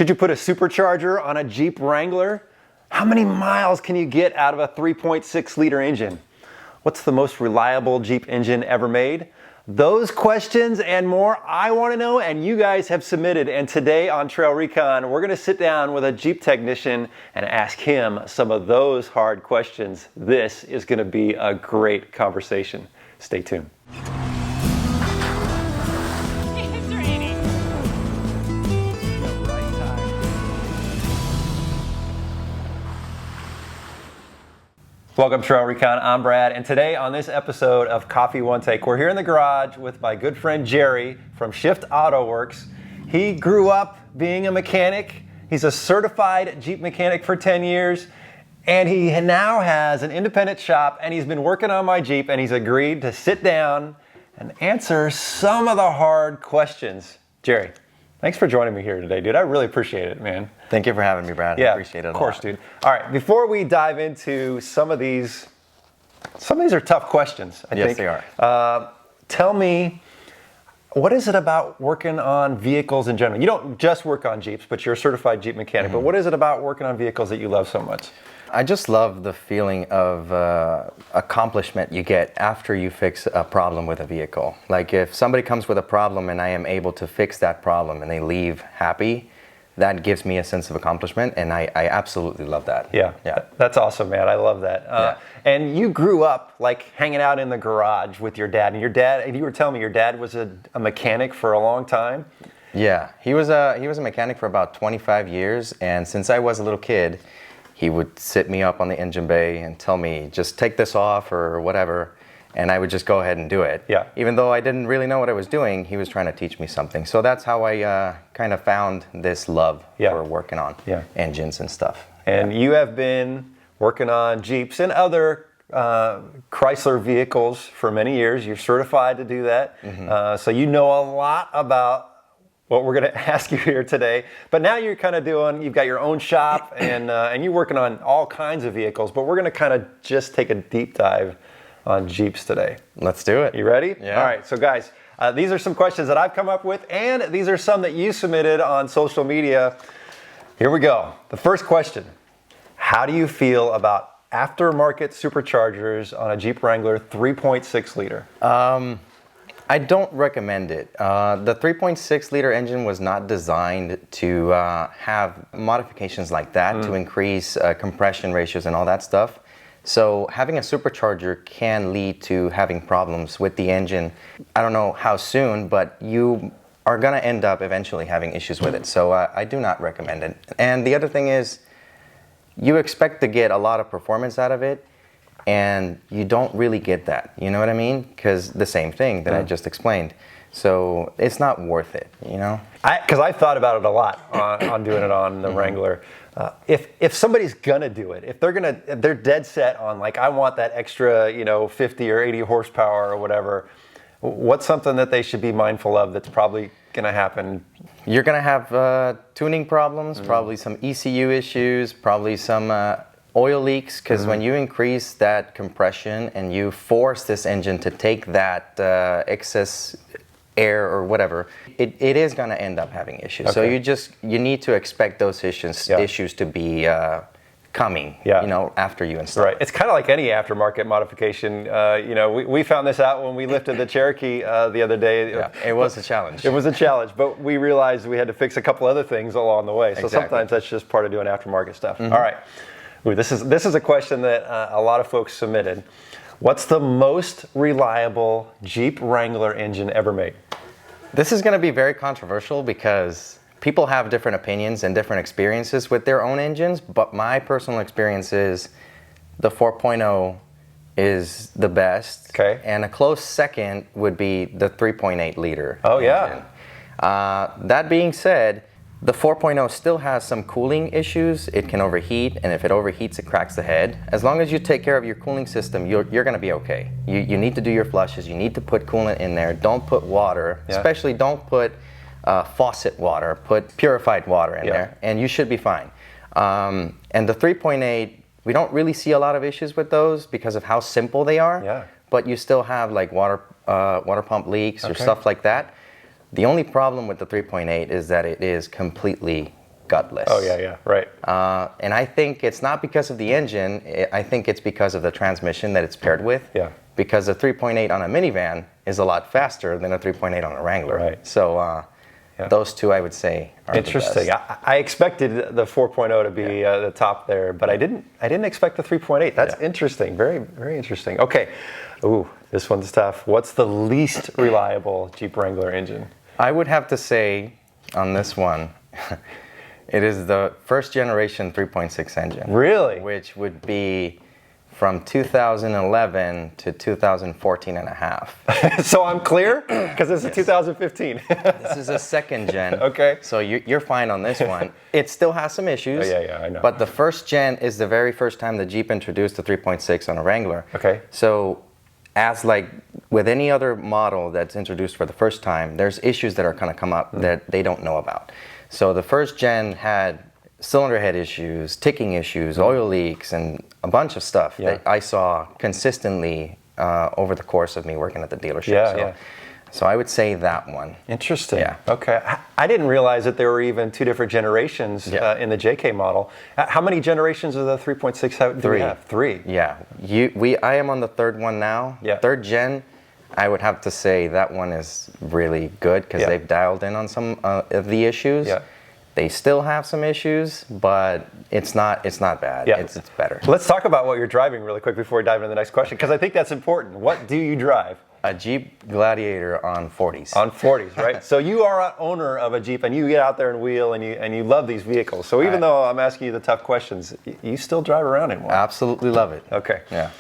Should you put a supercharger on a Jeep Wrangler? How many miles can you get out of a 3.6 liter engine? What's the most reliable Jeep engine ever made? Those questions and more I want to know, and you guys have submitted. And today on TrailRecon, we're going to sit down with a Jeep technician and ask him some of those hard questions. This is going to be a great conversation. Stay tuned. Welcome to TrailRecon, I'm Brad, and today on this episode of Coffee One Take, we're here in the garage with my good friend Jerry from Shift Autowerx. He grew up being a mechanic. He's a certified Jeep mechanic for 10 years, and he now has an independent shop, and he's been working on my Jeep, and he's agreed to sit down and answer some of the hard questions. Jerry, thanks for joining me here today, dude. I really appreciate it, man. Thank you for having me, Brad. Yeah, I appreciate it a lot. Of course, dude. All right, before we dive into some of these are tough questions, I think. Yes, they are. Tell me, what is it about working on vehicles in general? You don't just work on Jeeps, but you're a certified Jeep mechanic. But what is it about working on vehicles that you love so much? I just love the feeling of accomplishment you get after you fix a problem with a vehicle. Like if somebody comes with a problem and I am able to fix that problem and they leave happy, that gives me a sense of accomplishment, and I absolutely love that. Yeah, that's awesome, man. I love that. And you grew up like hanging out in the garage with your dad, and you were telling me your dad was a mechanic for a long time. Yeah, he was a mechanic for about 25 years, and since I was a little kid, he would sit me up on the engine bay and tell me, just take this off or whatever, and I would just go ahead and do it. Yeah. Even though I didn't really know what I was doing, he was trying to teach me something. So that's how I kind of found this love for working on engines and stuff. And you have been working on Jeeps and other Chrysler vehicles for many years. You're certified to do that. So you know a lot about what we're going to ask you here today. But now you're kind of you've got your own shop and you're working on all kinds of vehicles. But we're going to kind of just take a deep dive on Jeeps today. Let's do it. You ready? Yeah. All right, so guys, these are some questions that I've come up with, and these are some that you submitted on social media. Here we go. The first question: how do you feel about aftermarket superchargers on a Jeep Wrangler 3.6 liter? I don't recommend it. The 3.6 liter engine was not designed to have modifications like that to increase compression ratios and all that stuff. So having a supercharger can lead to having problems with the engine. I don't know how soon, but you are going to end up eventually having issues with it. So I do not recommend it. And the other thing is, you expect to get a lot of performance out of it, and you don't really get that. You know what I mean? Because the same thing that I just explained. So it's not worth it, you know? Because I thought about it a lot on doing it on the Wrangler. If somebody's gonna do it, if they're dead set on like, I want that extra, 50 or 80 horsepower or whatever, what's something that they should be mindful of that's probably gonna happen? You're gonna have tuning problems, probably some ECU issues, probably some oil leaks, because when you increase that compression and you force this engine to take that excess air or whatever, it is going to end up having issues. Okay. So you need to expect those issues to be coming, after you install. Right. It's kind of like any aftermarket modification. We found this out when we lifted the Cherokee the other day. Yeah, it was a challenge. It was a challenge, but we realized we had to fix a couple other things along the way. So sometimes that's just part of doing aftermarket stuff. All right. Ooh, this is a question that a lot of folks submitted. What's the most reliable Jeep Wrangler engine ever made? This is going to be very controversial because people have different opinions and different experiences with their own engines, but my personal experience is the 4.0 is the best. Okay. And a close second would be the 3.8 liter engine. That being said, the 4.0 still has some cooling issues. It can overheat, and if it overheats, it cracks the head. As long as you take care of your cooling system, you're going to be okay. You need to do your flushes. You need to put coolant in there. Don't put water, especially don't put faucet water. Put purified water in there, and you should be fine. And the 3.8, we don't really see a lot of issues with those because of how simple they are. Yeah. But you still have like water pump leaks or stuff like that. The only problem with the 3.8 is that it is completely gutless. Oh, yeah, right. And I think it's not because of the engine. I think it's because of the transmission that it's paired with. Yeah. Because a 3.8 on a minivan is a lot faster than a 3.8 on a Wrangler. Right. So those two, I would say, are interesting. the best. I expected the 4.0 to be the top there, but I didn't expect the 3.8. That's interesting. Very, very interesting. Okay. Ooh, this one's tough. What's the least reliable Jeep Wrangler engine? I would have to say on this one, it is the first generation 3.6 engine. Really? Which would be from 2011 to 2014 and a half. So I'm clear? Because this is 2015. This is a second gen. Okay. So you're fine on this one. It still has some issues. Oh, yeah, I know. But the first gen is the very first time the Jeep introduced the 3.6 on a Wrangler. Okay. So as like with any other model that's introduced for the first time, there's issues that are going to come up that they don't know about. So the first gen had cylinder head issues, ticking issues, oil leaks, and a bunch of stuff that I saw consistently over the course of me working at the dealership. So I would say that one. Interesting. Yeah. Okay. I didn't realize that there were even two different generations in the JK model. How many generations of the 3.6 do we have? Three. Yeah. I am on the third one now. Yeah. Third gen. I would have to say that one is really good because they've dialed in on some of the issues. Yeah. They still have some issues, but it's not bad. Yeah. It's better. Let's talk about what you're driving really quick before we dive into the next question, because I think that's important. What do you drive? A Jeep Gladiator on 40s. On 40s, right? So you are an owner of a Jeep, and you get out there and wheel, and you love these vehicles. So even though I'm asking you the tough questions, you still drive around in one. Absolutely love it. Okay. Yeah.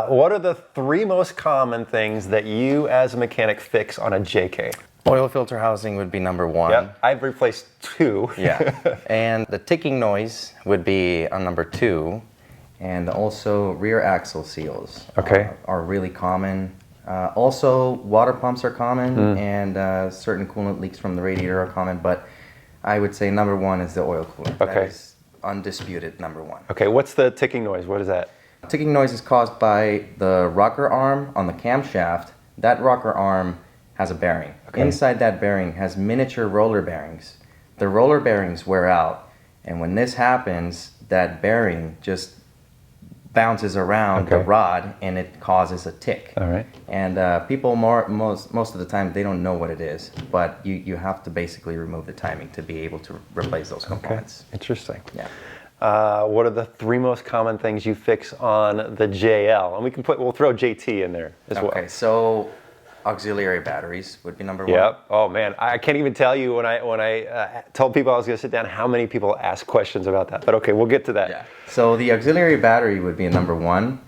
What are the three most common things that you as a mechanic fix on a JK? Oil filter housing would be number one. Yep, I've replaced two. Yeah. And the ticking noise would be on number two. And also rear axle seals are really common. Also, water pumps are common, and certain coolant leaks from the radiator are common, but I would say number one is the oil coolant. Okay. That is undisputed number one. Okay, what's the ticking noise? What is that? Ticking noise is caused by the rocker arm on the camshaft. That rocker arm has a bearing. Okay. Inside that bearing has miniature roller bearings. The roller bearings wear out, and when this happens, that bearing just bounces around the rod and it causes a tick. All right. And people most of the time they don't know what it is, but you have to basically remove the timing to be able to replace those components. Okay. Interesting. Yeah. What are the three most common things you fix on the JL? And we'll throw JT in there as well. Okay, so auxiliary batteries would be number one. Yep. Oh man, I can't even tell you when I told people I was going to sit down how many people ask questions about that. But okay, we'll get to that. Yeah. So the auxiliary battery would be number one.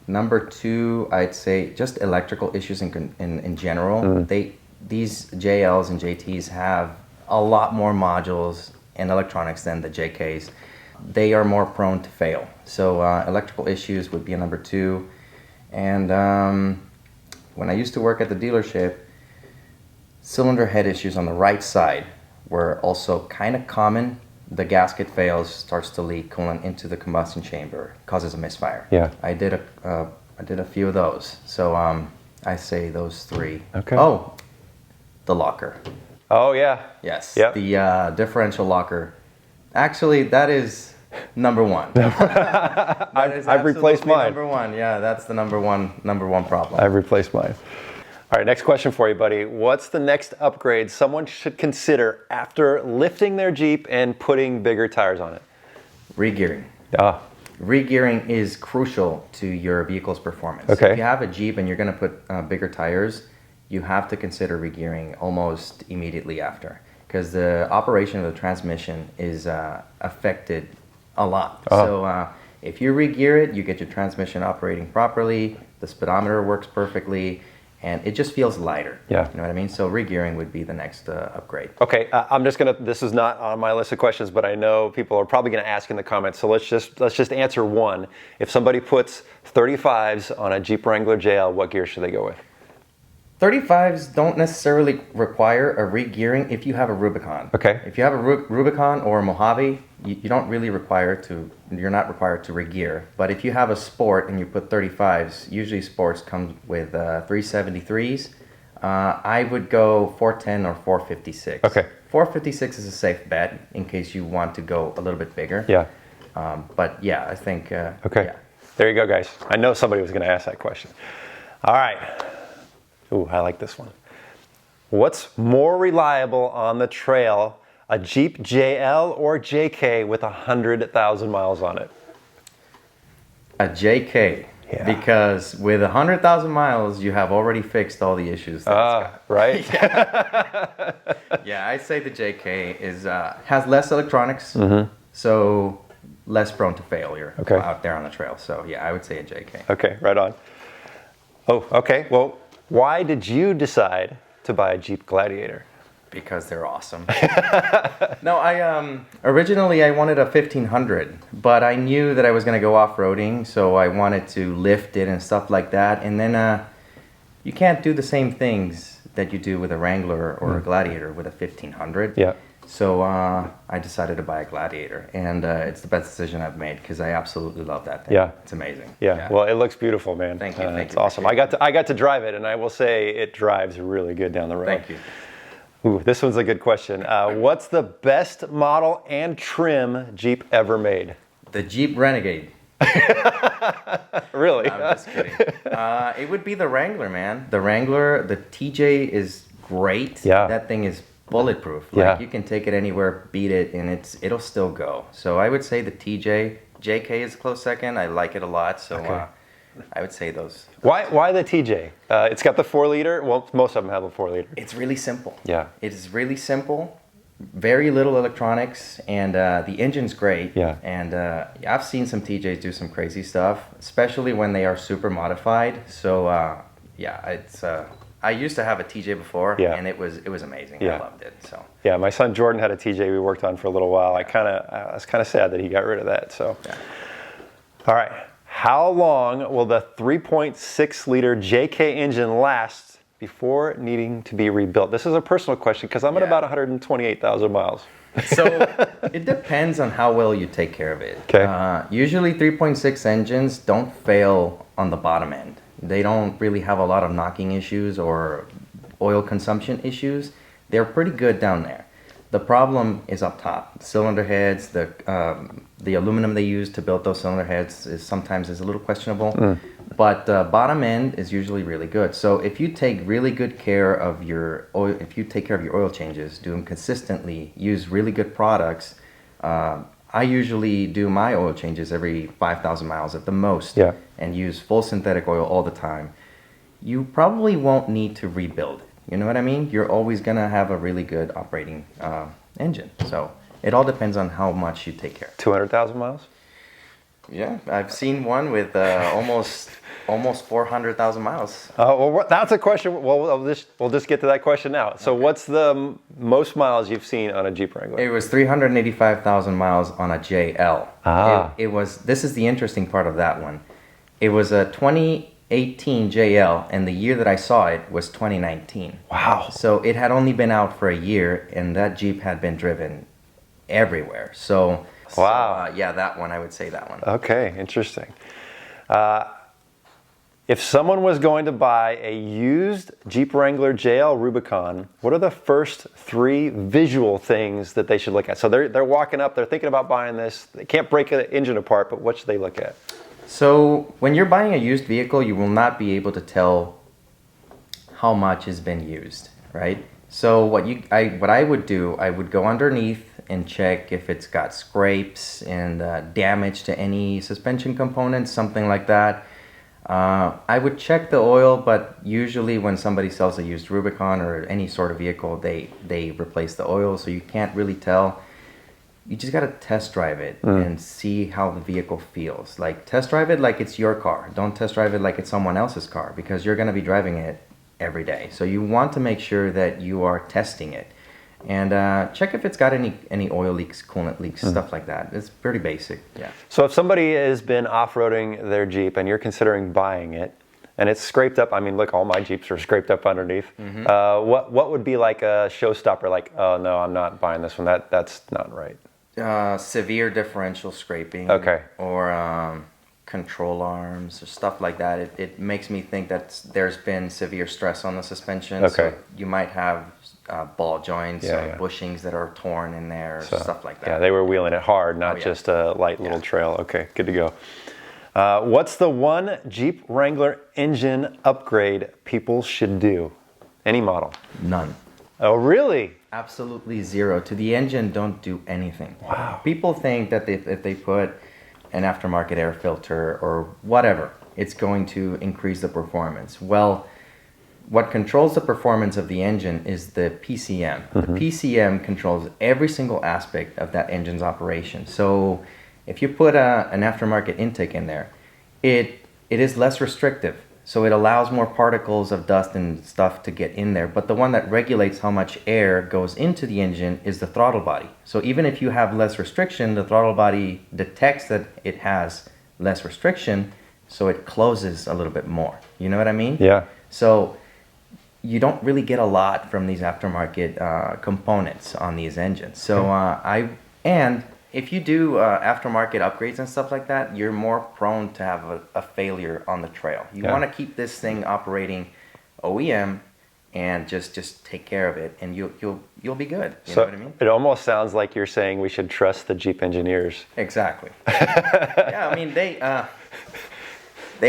Number two, I'd say just electrical issues in general. These JLs and JTs have a lot more modules and electronics than the JKs. They are more prone to fail. So electrical issues would be a number two. And when I used to work at the dealership, cylinder head issues on the right side were also kind of common. The gasket fails, starts to leak coolant into the combustion chamber, causes a misfire. Yeah. I did a few of those. So I say those three. Okay. Oh, the locker. Oh yeah. Yes. Yep. The differential locker. Actually, that is number one. I've replaced mine. Number one. Yeah, that's the number one problem. I've replaced mine. All right, next question for you, buddy. What's the next upgrade someone should consider after lifting their Jeep and putting bigger tires on it? Regearing. Regearing is crucial to your vehicle's performance. Okay. If you have a Jeep and you're going to put bigger tires, you have to consider regearing almost immediately after, because the operation of the transmission is affected a lot. So if you regear it, you get your transmission operating properly, the speedometer works perfectly, and it just feels lighter. Yeah. You know what I mean? So regearing would be the next upgrade. Okay, this is not on my list of questions, but I know people are probably going to ask in the comments, so let's just answer one. If somebody puts 35s on a Jeep Wrangler JL, what gear should they go with? 35s don't necessarily require a regearing if you have a Rubicon. Okay. If you have a Rubicon or a Mojave, you're not required to regear. But if you have a Sport and you put 35s, usually Sports come with 373s. I would go 410 or 456. Okay. 456 is a safe bet in case you want to go a little bit bigger. Yeah. But yeah, I think. Okay. Yeah. There you go, guys. I know somebody was going to ask that question. All right. Ooh, I like this one. What's more reliable on the trail, a Jeep JL or JK with 100,000 miles on it? A JK. Yeah. Because with 100,000 miles, you have already fixed all the issues. Right? Yeah, I'd say the JK is has less electronics, so less prone to failure out there on the trail. So yeah, I would say a JK. Okay, right on. Oh, okay. Well, why did you decide to buy a Jeep Gladiator? Because they're awesome. No, I originally I wanted a 1500, but I knew that I was going to go off-roading, so I wanted to lift it and stuff like that. And then you can't do the same things that you do with a Wrangler or a Gladiator with a 1500. Yeah. So I decided to buy a Gladiator, and it's the best decision I've made because I absolutely love that thing. Yeah. It's amazing. Yeah. Well, it looks beautiful, man. Thank you. It's awesome. I got to drive it, and I will say it drives really good down the road. Thank you. Ooh, this one's a good question. What's the best model and trim Jeep ever made? The Jeep Renegade. Really? No, I'm just kidding. It would be the Wrangler, man. The Wrangler, the TJ is great. Yeah. That thing is bulletproof. Yeah. Like you can take it anywhere, beat it, and it'll still go. So I would say the TJ. JK is a close second. I like it a lot. So I would say those. Why the TJ? It's got the 4-liter. Well, most of them have a 4-liter. It's really simple. Yeah. It is really simple. Very little electronics, and the engine's great. Yeah. And I've seen some TJs do some crazy stuff, especially when they are super modified. So yeah, it's. I used to have a TJ before, and it was amazing. Yeah. I loved it. So. Yeah, my son Jordan had a TJ we worked on for a little while. I was kind of sad that he got rid of that. So. Yeah. All right. How long will the 3.6-liter JK engine last before needing to be rebuilt? This is a personal question because I'm at about 128,000 miles. So it depends on how well you take care of it. Okay. Usually 3.6 engines don't fail on the bottom end. They don't really have a lot of knocking issues or oil consumption issues. They're pretty good down there. The problem is up top. Cylinder heads, the aluminum they use to build those cylinder heads sometimes is a little questionable. But bottom end is usually really good. So if you take really good care of your oil, if you take care of your oil changes, do them consistently, use really good products. I usually do my oil changes every 5,000 miles at the most, and use full synthetic oil all the time. You probably won't need to rebuild it. You know what I mean? You're always gonna have a really good operating engine. So it all depends on how much you take care. 200,000 miles? Yeah, I've seen one with almost 400,000 miles. Well, that's a question. Well, we'll just get to that question now. So, what's the most miles you've seen on a Jeep Wrangler? It was 385,000 miles on a JL. It was. This is the interesting part of that one. It was a 2018 JL, and the year that I saw it was 2019. Wow. So it had only been out for a year, and that Jeep had been driven everywhere. So. Wow. So, yeah, that one, I would say that one. Okay, interesting. If someone was going to buy a used Jeep Wrangler JL Rubicon, what are the first 3 visual things that they should look at? So they're walking up, they're thinking about buying this. They can't break the engine apart, but what should they look at? So when you're buying a used vehicle, you will not be able to tell how much has been used, right? So what I would do, I would go underneath and check if it's got scrapes and damage to any suspension components, something like that. I would check the oil, but usually when somebody sells a used Rubicon or any sort of vehicle, they replace the oil, so you can't really tell. You just gotta test drive it and see how the vehicle feels. Like test drive it like it's your car. Don't test drive it like it's someone else's car because you're gonna be driving it every day. So you want to make sure that you are testing it. And check if it's got any oil leaks, coolant leaks, stuff like that. It's pretty basic, yeah. So if somebody has been off-roading their Jeep and you're considering buying it, and it's scraped up, I mean, look, all my Jeeps are scraped up underneath. What would be like a showstopper? Like, oh no, I'm not buying this one. That's not right. Severe differential scraping. Okay. Or control arms or stuff like that, it makes me think that there's been severe stress on the suspension. Okay. So you might have ball joints Yeah, or yeah. bushings that are torn in there, stuff like that. Yeah, they were wheeling it hard, not yeah. just a light little trail. Okay, good to go. What's the one Jeep Wrangler engine upgrade people should do? Any model? None. Oh, really? Absolutely zero. To the engine, don't do anything. Wow. People think that if they put an aftermarket air filter or whatever, it's going to increase the performance. Well, what controls the performance of the engine is the PCM. The PCM controls every single aspect of that engine's operation. So if you put an aftermarket intake in there, it is less restrictive. So it allows more particles of dust and stuff to get in there. But the one that regulates how much air goes into the engine is the throttle body. So even if you have less restriction, the throttle body detects that it has less restriction, so it closes a little bit more. You know what I mean? Yeah. So you don't really get a lot from these aftermarket components on these engines. So and if you do aftermarket upgrades and stuff like that, you're more prone to have a failure on the trail. You want to keep this thing operating OEM and just take care of it, and you'll be good. You know what I mean? It almost sounds like you're saying we should trust the Jeep engineers. Exactly. Yeah, I mean they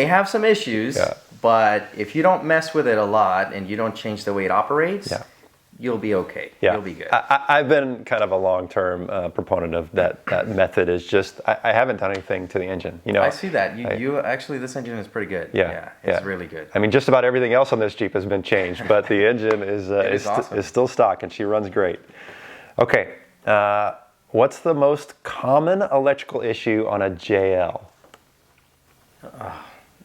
have some issues, but if you don't mess with it a lot and you don't change the way it operates, you'll be okay. Yeah. You'll be good. I've been kind of a long-term proponent of that method. Is just I haven't done anything to the engine. You know, I see that. You actually, this engine is pretty good. It's really good. I mean, just about everything else on this Jeep has been changed, but the engine is awesome. is still stock, and she runs great. Okay, what's the most common electrical issue on a JL?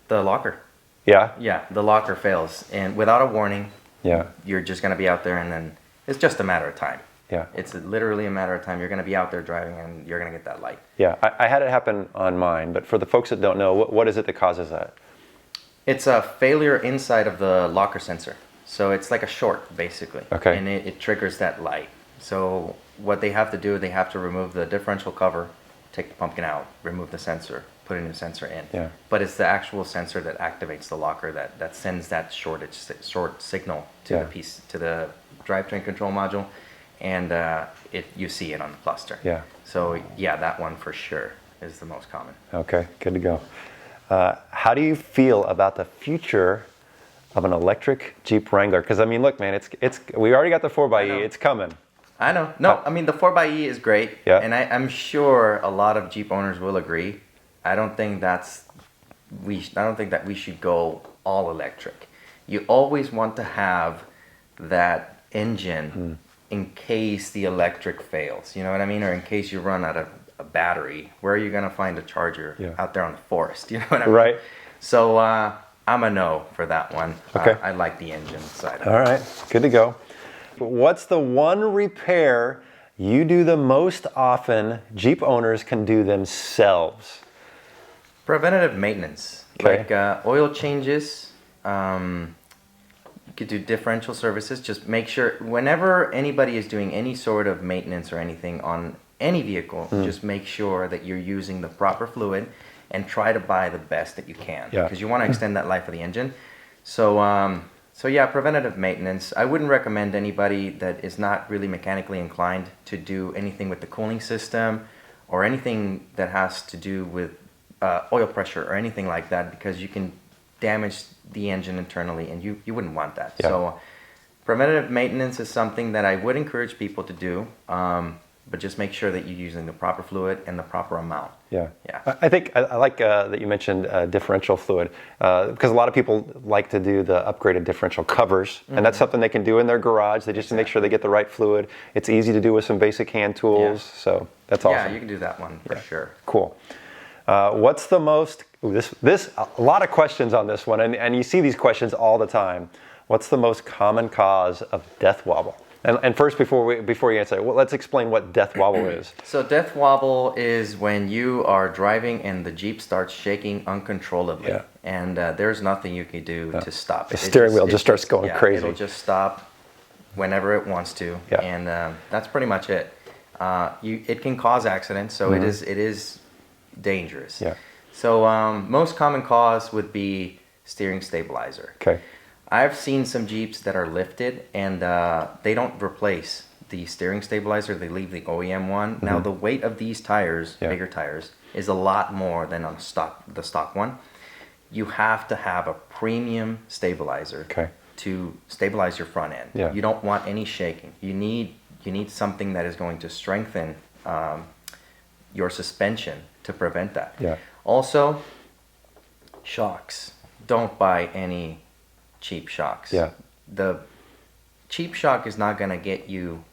The locker. Yeah. Yeah, the locker fails, and without a warning, Yeah. you're just going to be out there, and then it's just a matter of time. Yeah. It's literally a matter of time. You're going to be out there driving, and you're going to get that light. Yeah, I had it happen on mine, but for the folks that don't know, what is it that causes that? It's a failure inside of the locker sensor. So it's like a short, basically. Okay. And it triggers that light. So what they have to do, they have to remove the differential cover, take the pumpkin out, remove the sensor, put a new sensor in. Yeah. But it's the actual sensor that activates the locker that sends that short signal to the drivetrain control module, and you see it on the cluster. Yeah. So yeah, that one for sure is the most common. Okay, good to go. How do you feel about the future of an electric Jeep Wrangler? Because I mean, look, man, it's we already got the 4xe, it's coming. I know. No, I mean the 4xe is great, Yeah. and I'm sure a lot of Jeep owners will agree. I don't think that we should go all electric. You always want to have that engine in case the electric fails. You know what I mean? Or in case you run out of a battery. Where are you gonna find a charger out there on the forest? You know what I mean? Right. So I'm a no for that one. Okay. I like the engine side of it. All right, good to go. What's the one repair you do the most often Jeep owners can do themselves? Preventative maintenance, Okay. like oil changes. You could do differential services. Just make sure whenever anybody is doing any sort of maintenance or anything on any vehicle, just make sure that you're using the proper fluid and try to buy the best that you can, because you want to extend that life of the engine. So yeah, preventative maintenance. I wouldn't recommend anybody that is not really mechanically inclined to do anything with the cooling system or anything that has to do with oil pressure or anything like that, because you can damage the engine internally, and you wouldn't want that. Yeah. So preventative maintenance is something that I would encourage people to do, but just make sure that you're using the proper fluid and the proper amount. Yeah. Yeah. I think I like that you mentioned differential fluid, because a lot of people like to do the upgraded differential covers, and that's something they can do in their garage. They just make sure they get the right fluid. It's easy to do with some basic hand tools, so that's awesome. Yeah, you can do that one for sure. Cool. What's the most, a lot of questions on this one, and you see these questions all the time. What's the most common cause of death wobble? And first, before you answer, well, let's explain what death wobble is. So death wobble is when you are driving and the Jeep starts shaking uncontrollably, and there's nothing you can do to stop it. The steering wheel just starts going crazy. It'll just stop whenever it wants to, and that's pretty much it. It can cause accidents, so it is dangerous. Yeah. So most common cause would be steering stabilizer. Okay. I've seen some Jeeps that are lifted and they don't replace the steering stabilizer. They leave the OEM one. Now the weight of these tires, bigger tires, is a lot more than on the stock one. You have to have a premium stabilizer to stabilize your front end. Yeah. You don't want any shaking. You need something that is going to strengthen your suspension to prevent that. Yeah. Also, shocks. Don't buy any cheap shocks. Yeah. The cheap shock is not going to get you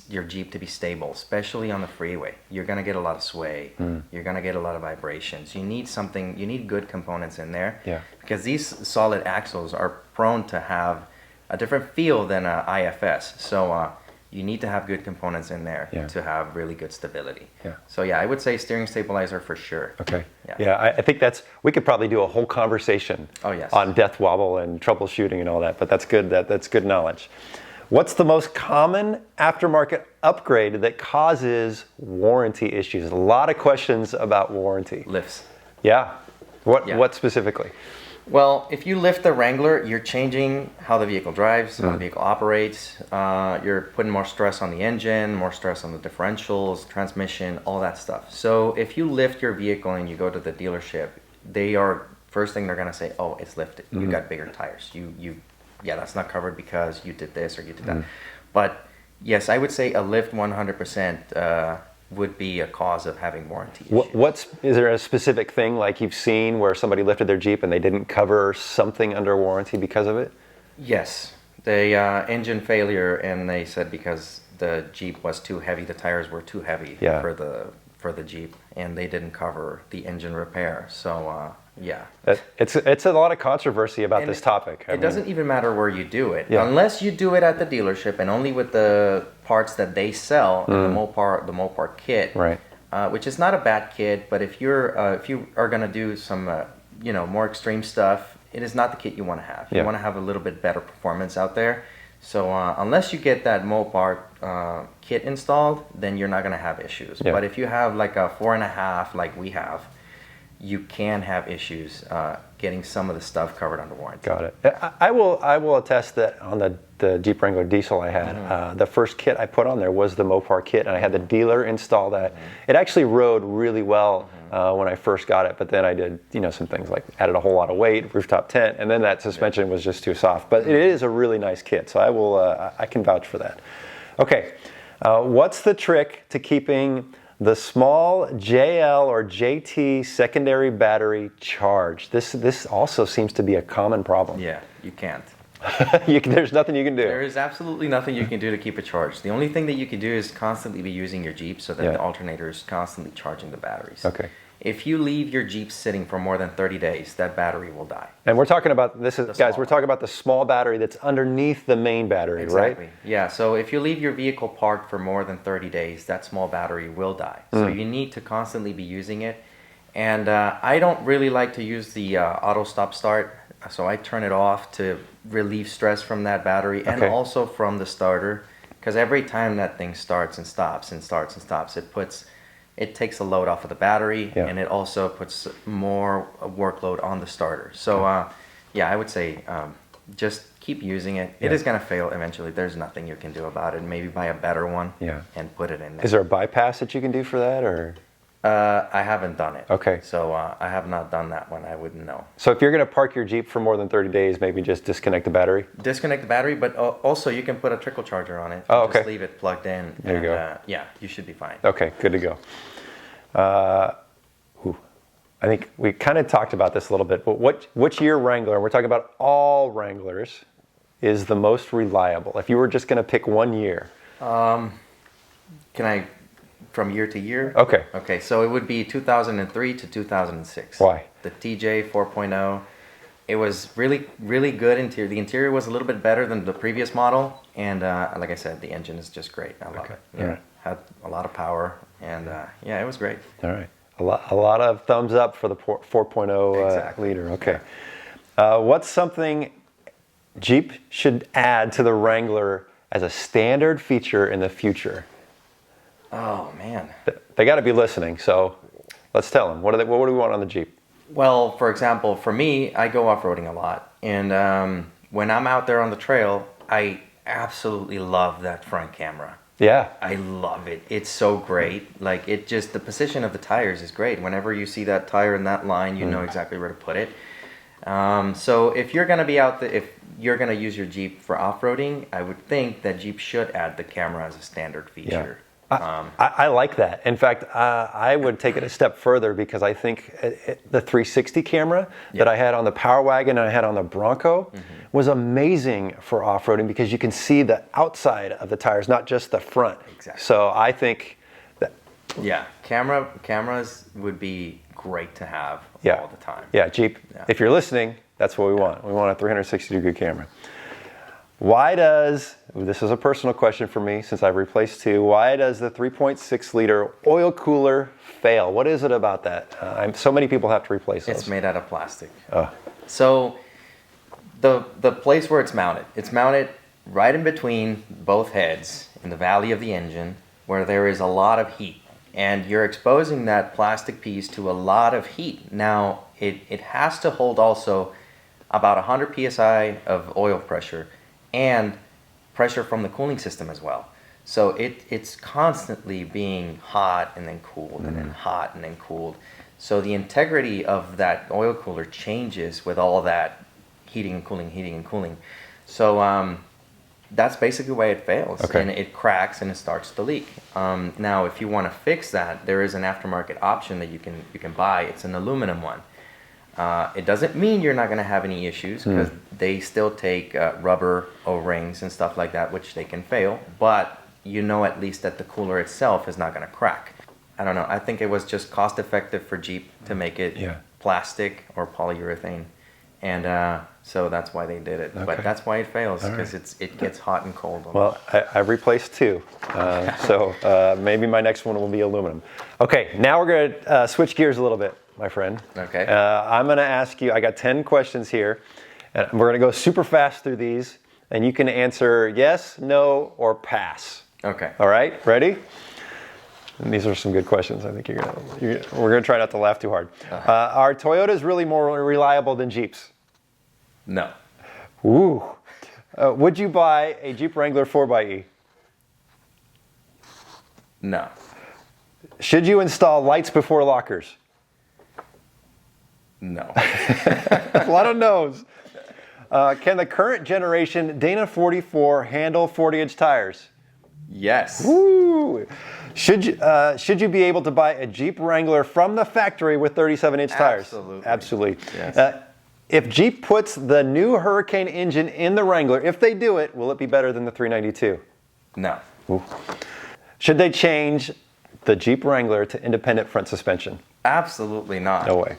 your Jeep to be stable, especially on the freeway. You're going to get a lot of sway. You're going to get a lot of vibrations. You need good components in there. Yeah. Because these solid axles are prone to have a different feel than a IFS. So you need to have good components in there to have really good stability. Yeah. So yeah, I would say steering stabilizer for sure. Okay. Yeah, I think we could probably do a whole conversation on death wobble and troubleshooting and all that, but that's good. That's good knowledge. What's the most common aftermarket upgrade that causes warranty issues? A lot of questions about warranty. Lifts. Yeah. What specifically? Well, if you lift the Wrangler, you're changing how the vehicle drives, how the vehicle operates. You're putting more stress on the engine, more stress on the differentials, transmission, all that stuff. So if you lift your vehicle and you go to the dealership, first thing they're going to say, oh, it's lifted. You got bigger tires. Yeah, that's not covered because you did this or you did that. But yes, I would say a lift 100% would be a cause of having warranty issues. Is there a specific thing like you've seen where somebody lifted their Jeep and they didn't cover something under warranty because of it? Yes, the engine failure, and they said because the Jeep was too heavy, the tires were too heavy for the Jeep, and they didn't cover the engine repair. So yeah, it's a lot of controversy about this topic. It doesn't even matter where you do it, unless you do it at the dealership and only with the parts that they sell in the Mopar kit, right? Which is not a bad kit, but if you are going to do some more extreme stuff, it is not the kit you want to have. You want to have a little bit better performance out there. So unless you get that Mopar kit installed, then you're not going to have issues. But if you have like a 4.5 like we have, you can have issues getting some of the stuff covered under warranty. Got it. I will attest that on the Jeep Wrangler diesel I had, the first kit I put on there was the Mopar kit, and I had the dealer install that. It actually rode really well when I first got it, but then I did some things like added a whole lot of weight, rooftop tent, and then that suspension was just too soft. But it is a really nice kit, so I can vouch for that. Okay, what's the trick to keeping the small JL or JT secondary battery charged? This also seems to be a common problem. Yeah, you can't. There's nothing you can do. There is absolutely nothing you can do to keep it charged. The only thing that you can do is constantly be using your Jeep so that the alternator is constantly charging the batteries. Okay. If you leave your Jeep sitting for more than 30 days, that battery will die. And we're talking about we're talking about the small battery that's underneath the main battery, right? Exactly. Yeah, so if you leave your vehicle parked for more than 30 days, that small battery will die. So you need to constantly be using it. And I don't really like to use the auto stop start, so I turn it off to relieve stress from that battery and also from the starter, because every time that thing starts and stops and starts and stops, it takes a load off of the battery, and it also puts more workload on the starter. So I would say just keep using it. It is going to fail eventually. There's nothing you can do about it. Maybe buy a better one and put it in there. Is there a bypass that you can do for that, or? I haven't done it. Okay. So I have not done that one. I wouldn't know. So if you're going to park your Jeep for more than 30 days, maybe just disconnect the battery? Disconnect the battery, but also you can put a trickle charger on it. Oh, okay. Just leave it plugged in. There you go. Yeah, you should be fine. Okay, good to go. I think we kind of talked about this a little bit, but which year Wrangler, we're talking about all Wranglers, is the most reliable? If you were just going to pick one year. Can I, from year to year? Okay. Okay, so it would be 2003 to 2006. Why? The TJ 4.0. It was really, really good interior. The interior was a little bit better than the previous model, and like I said, the engine is just great. I love it. Yeah, had a lot of power, and it was great. All right, a lot of thumbs up for the 4.0 liter. Okay, what's something Jeep should add to the Wrangler as a standard feature in the future? Oh man, they got to be listening. So Let's tell them. What do we want on the Jeep? Well, for example, for me, I go off-roading a lot. And when I'm out there on the trail, I absolutely love that front camera. Yeah. I love it. It's so great. Like, the position of the tires is great. Whenever you see that tire in that line, you know exactly where to put it. So if you're going to be out there, if you're going to use your Jeep for off-roading, I would think that Jeep should add the camera as a standard feature. Yeah. I like that. In fact, I would take it a step further because I think the 360 camera that I had on the Power Wagon and I had on the Bronco was amazing for off-roading because you can see the outside of the tires, not just the front. Exactly. So I think that... Yeah, cameras would be great to have all the time. Yeah, Jeep, if you're listening, that's what we want. We want a 360-degree camera. Why does, this is a personal question for me since I've replaced two, why does the 3.6 liter oil cooler fail? What is it about that? So many people have to replace those. It's made out of plastic. So the place where it's mounted right in between both heads in the valley of the engine where there is a lot of heat. And you're exposing that plastic piece to a lot of heat. Now, it has to hold also about 100 psi of oil pressure and pressure from the cooling system as well. So it's constantly being hot and then cooled and then hot and then cooled. So the integrity of that oil cooler changes with all that heating and cooling. So that's basically why it fails. Okay. And it cracks and it starts to leak. Now, if you want to fix that, there is an aftermarket option that you can buy. It's an aluminum one. It doesn't mean you're not going to have any issues because they still take rubber O-rings and stuff like that, which they can fail, but you know at least that the cooler itself is not going to crack. I don't know. I think it was just cost effective for Jeep to make it plastic or polyurethane. And so that's why they did it. Okay. But that's why it fails, because it gets hot and cold. Well, I've replaced two. So maybe my next one will be aluminum. Okay, now we're going to switch gears a little bit, my friend. Okay. I'm going to ask you, I got 10 questions here. And we're going to go super fast through these. And you can answer yes, no, or pass. Okay. All right, ready? And these are some good questions. I think we're going to try not to laugh too hard. Are Toyotas really more reliable than Jeeps? No. Ooh. Would you buy a Jeep Wrangler 4xe? No. Should you install lights before lockers? No. A lot of no's. Can the current generation Dana 44 handle 40-inch tires? Yes. Woo. Should you be able to buy a Jeep Wrangler from the factory with 37-inch tires? Absolutely. Absolutely. Yes. If Jeep puts the new Hurricane engine in the Wrangler, if they do it, will it be better than the 392? No. Ooh. Should they change the Jeep Wrangler to independent front suspension? Absolutely not. No way.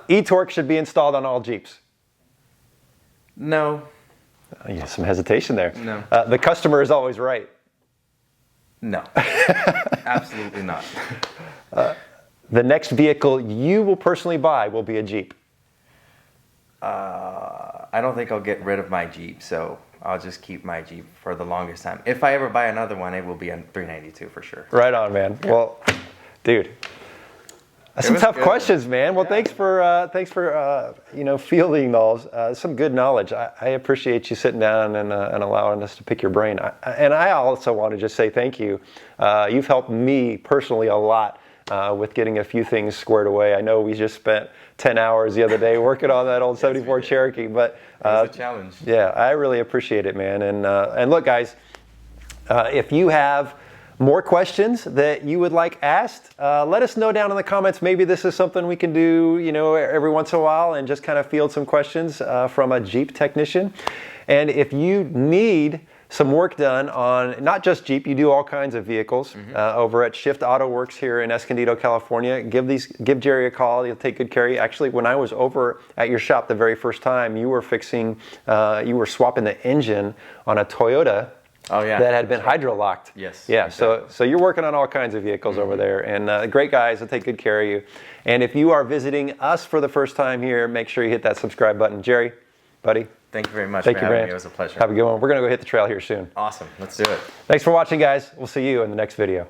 E-torque should be installed on all Jeeps? No. Yeah, some hesitation there. No. The customer is always right. No. Absolutely not. The next vehicle you will personally buy will be a Jeep. I don't think I'll get rid of my Jeep, so I'll just keep my Jeep for the longest time. If I ever buy another one, it will be a 392 for sure. Right on, man. Yeah. Well, dude, that's some tough questions, man. Well, thanks for fielding those. Some good knowledge. I appreciate you sitting down and allowing us to pick your brain. And I also want to just say thank you. You've helped me personally a lot with getting a few things squared away. I know we just spent 10 hours the other day working on that old 74 Cherokee, but it was a challenge. Yeah, I really appreciate it, man. And look, guys, if you have more questions that you would like asked, let us know down in the comments. Maybe this is something we can do, every once in a while and just kind of field some questions from a Jeep technician. And if you need some work done on not just Jeep, you do all kinds of vehicles over at Shift Autowerx here in Escondido, California. Give Jerry a call. He'll take good care of you. Actually, when I was over at your shop the very first time, you were swapping the engine on a Toyota. Oh, yeah. That had been hydro-locked. Yes. Yeah, exactly. so you're working on all kinds of vehicles over there, and great guys will take good care of you. And if you are visiting us for the first time here, make sure you hit that subscribe button. Jerry, buddy. Thank you very much for having me. It was a pleasure. Have a good one. We're going to go hit the trail here soon. Awesome. Let's do it. Thanks for watching, guys. We'll see you in the next video.